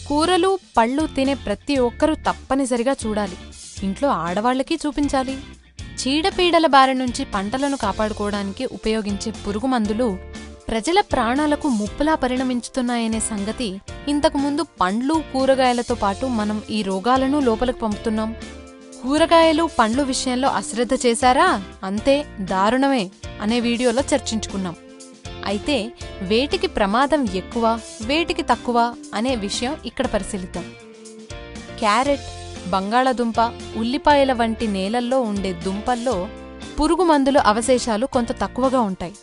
కూరలు పళ్ళు తినే ప్రతి ఒక్కరూ తప్పనిసరిగా చూడాలి. ఇంట్లో ఆడవాళ్లకి చూపించాలి. చీడపీడల బారి నుంచి పంటలను కాపాడుకోవడానికి ఉపయోగించే పురుగుమందులు ప్రజల ప్రాణాలకు ముప్పులా పరిణమించుతున్నాయనే సంగతి ఇంతకుముందు పండ్లు కూరగాయలతో పాటు మనం ఈ రోగాలను లోపలికి పంపుతున్నాం. కూరగాయలు పండ్లు విషయంలో అశ్రద్ధ చేశారా అంతే దారుణమే అనే వీడియోలో చర్చించుకున్నాం. అయితే వేటికి ప్రమాదం ఎక్కువ వేటికి తక్కువ అనే విషయం ఇక్కడ పరిశీలిద్దాం. క్యారెట్, బంగాళదుంప, ఉల్లిపాయల వంటి నేలల్లో ఉండే దుంపల్లో పురుగుమందుల అవశేషాలు కొంత తక్కువగా ఉంటాయి.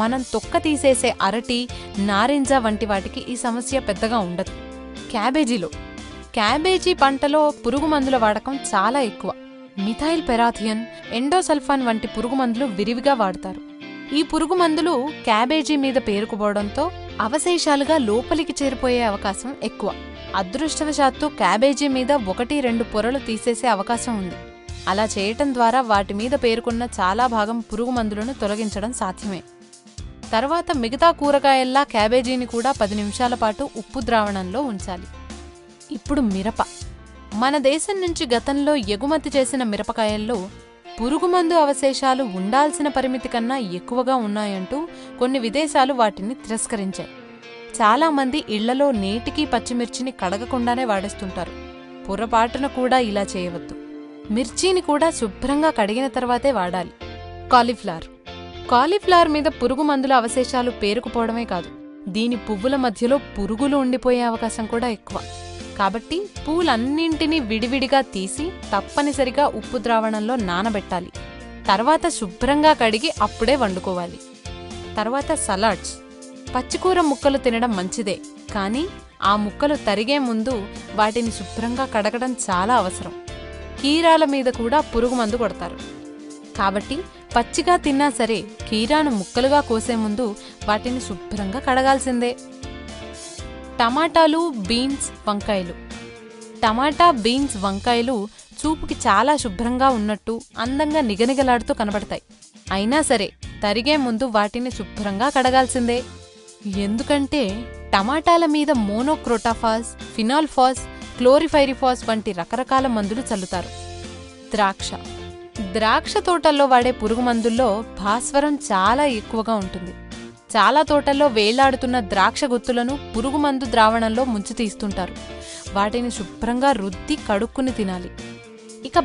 మనం తొక్క తీసేసే అరటి, నారింజ వంటి వాటికి ఈ సమస్య పెద్దగా ఉండదు. క్యాబేజీ పంటలో పురుగుమందుల వాడకం చాలా ఎక్కువ. మిథైల్ పెరాథియన్, ఎండోసల్ఫాన్ వంటి పురుగుమందులు విరివిగా వాడతారు. ఈ పురుగుమందులు క్యాబేజీ మీద పేరుకుపోవడంతో అవశేషాలుగా లోపలికి చేరిపోయే అవకాశం ఎక్కువ. అదృష్టవశాత్తు క్యాబేజీ మీద 1-2 పొరలు తీసేసే అవకాశం ఉంది. అలా చేయటం ద్వారా వాటి మీద పేరుకున్న చాలా భాగం పురుగుమందులను తొలగించడం సాధ్యమే. తర్వాత మిగతా కూరగాయల్లా క్యాబేజీని కూడా 10 నిమిషాల పాటు ఉప్పు ద్రావణంలో ఉంచాలి. ఇప్పుడు మిరప. మన దేశం నుంచి గతంలో ఎగుమతి చేసిన మిరపకాయల్లో పురుగుమందు అవశేషాలు ఉండాల్సిన పరిమితి కన్నా ఎక్కువగా ఉన్నాయంటూ కొన్ని విదేశాలు వాటిని తిరస్కరించాయి. చాలామంది ఇళ్లలో నేటికీ పచ్చిమిర్చిని కడగకుండానే వాడేస్తుంటారు. పొరపాటున కూడా ఇలా చేయవద్దు. మిర్చిని కూడా శుభ్రంగా కడిగిన తర్వాతే వాడాలి. కాలీఫ్లవర్ మీద పురుగుమందుల అవశేషాలు పేరుకుపోవడమే కాదు, దీని పువ్వుల మధ్యలో పురుగులు ఉండిపోయే అవకాశం కూడా ఎక్కువ. కాబట్టి పూలన్నింటినీ విడివిడిగా తీసి తప్పనిసరిగా ఉప్పు ద్రావణంలో నానబెట్టాలి. తర్వాత శుభ్రంగా కడిగి అప్పుడే వండుకోవాలి. తర్వాత సలాడ్స్. పచ్చికూర ముక్కలు తినడం మంచిదే, కానీ ఆ ముక్కలు తరిగే ముందు వాటిని శుభ్రంగా కడగడం చాలా అవసరం. కీరాల మీద కూడా పురుగుమందు కొడతారు. కాబట్టి పచ్చిగా తిన్నా సరే కీరాను ముక్కలుగా కోసే ముందు వాటిని శుభ్రంగా కడగాల్సిందే. టమాటాలు, బీన్స్, వంకాయలు. టమాటా, బీన్స్, వంకాయలు చూపుకి చాలా శుభ్రంగా ఉన్నట్టు అందంగా నిగనిగలాడుతూ కనబడతాయి. అయినా సరే తరిగే ముందు వాటిని శుభ్రంగా కడగాల్సిందే. ఎందుకంటే టమాటాల మీద మోనోక్రోటాఫాస్, ఫినాల్ఫాస్, క్లోరిఫైరిఫాస్ వంటి రకరకాల మందులు చల్లుతారు. ద్రాక్ష తోటల్లో వాడే పురుగుమందుల్లో భాస్వరం చాలా ఎక్కువగా ఉంటుంది. చాలా తోటల్లో వేలాడుతున్న ద్రాక్ష గుత్తులను పురుగుమందు ద్రావణంలో ముంచి తీస్తుంటారు. వాటిని శుభ్రంగా రుద్ది కడుక్కుని తినాలి. ఇక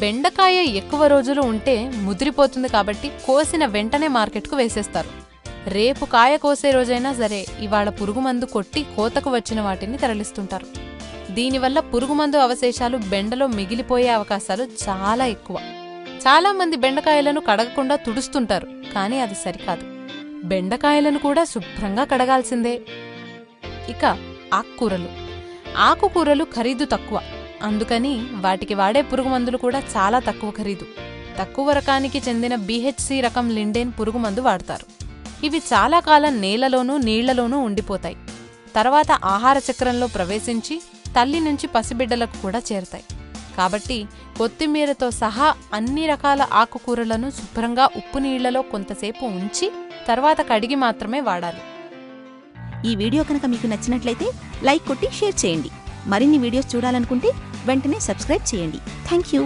బెండకాయ ఎక్కువ రోజులు ఉంటే ముదిరిపోతుంది కాబట్టి కోసిన వెంటనే మార్కెట్కు వేసేస్తారు. రేపు కాయ కోసే రోజైనా సరే ఇవాళ పురుగుమందు కొట్టి కోతకు వచ్చిన వాటిని తరలిస్తుంటారు. దీనివల్ల పురుగుమందు అవశేషాలు బెండలో మిగిలిపోయే అవకాశాలు చాలా ఎక్కువ. చాలామంది బెండకాయలను కడగకుండా తుడుస్తుంటారు, కానీ అది సరికాదు. బెండకాయలను కూడా శుభ్రంగా కడగాల్సిందే. ఇక ఆకుకూరలు ఖరీదు తక్కువ, అందుకని వాటికి వాడే పురుగుమందులు కూడా చాలా తక్కువ ఖరీదు. తక్కువ రకానికి చెందిన BHC రకం లిండెన్ పురుగుమందు వాడతారు. ఇవి చాలా కాలం నేలలోనూ నీళ్లలోనూ ఉండిపోతాయి. తర్వాత ఆహార చక్రంలో ప్రవేశించి తల్లి నుంచి పసిబిడ్డలకు కూడా చేరతాయి. కాబట్టి కొత్తిమీరతో సహా అన్ని రకాల ఆకుకూరలను శుభ్రంగా ఉప్పు నీళ్లలో కొంతసేపు ఉంచి తర్వాత కడిగి మాత్రమే వాడాలి. ఈ వీడియో కనుక మీకు నచ్చినట్లయితే లైక్ కొట్టి షేర్ చేయండి. మరిన్ని వీడియోస్ చూడాలనుకుంటే వెంటనే సబ్స్క్రైబ్ చేయండి. Thank you.